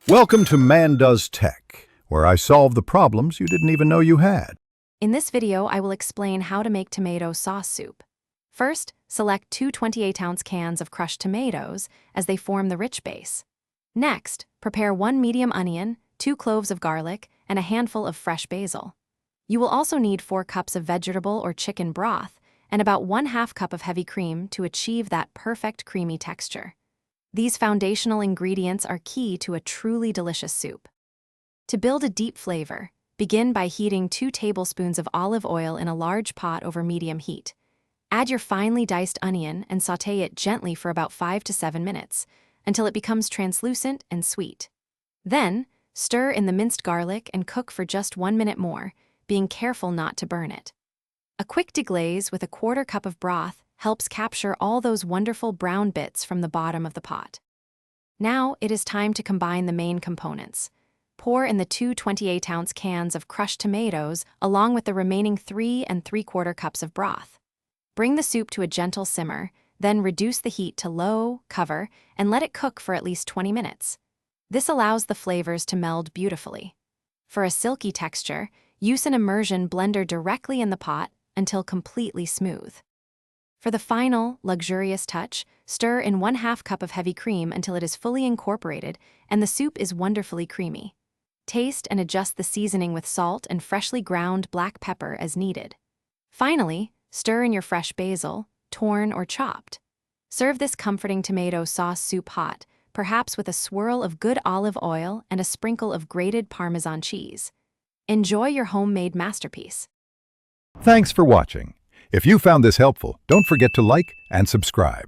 Welcome to Man Does Tech, where I solve the problems you didn't even know you had. In this video, I will explain how to make tomato sauce soup. First, select two 28-ounce cans of crushed tomatoes as they form the rich base. Next, prepare 1 medium onion, 2 cloves of garlic, and a handful of fresh basil. You will also need 4 cups of vegetable or chicken broth and about 1/2 cup of heavy cream to achieve that perfect creamy texture. These foundational ingredients are key to a truly delicious soup. To build a deep flavor, begin by heating 2 tablespoons of olive oil in a large pot over medium heat. Add your finely diced onion and sauté it gently for about 5 to 7 minutes, until it becomes translucent and sweet. Then, stir in the minced garlic and cook for just 1 minute more, being careful not to burn it. A quick deglaze with a 1/4 cup of broth helps capture all those wonderful brown bits from the bottom of the pot. Now it is time to combine the main components. Pour in the 2 28-ounce cans of crushed tomatoes along with the remaining 3 3/4 cups of broth. Bring the soup to a gentle simmer, then reduce the heat to low, cover, and let it cook for at least 20 minutes. This allows the flavors to meld beautifully. For a silky texture, use an immersion blender directly in the pot until completely smooth. For the final, luxurious touch, stir in 1/2 cup of heavy cream until it is fully incorporated and the soup is wonderfully creamy. Taste and adjust the seasoning with salt and freshly ground black pepper as needed. Finally, stir in your fresh basil, torn or chopped. Serve this comforting tomato sauce soup hot, perhaps with a swirl of good olive oil and a sprinkle of grated Parmesan cheese. Enjoy your homemade masterpiece. Thanks for watching. If you found this helpful, don't forget to like and subscribe.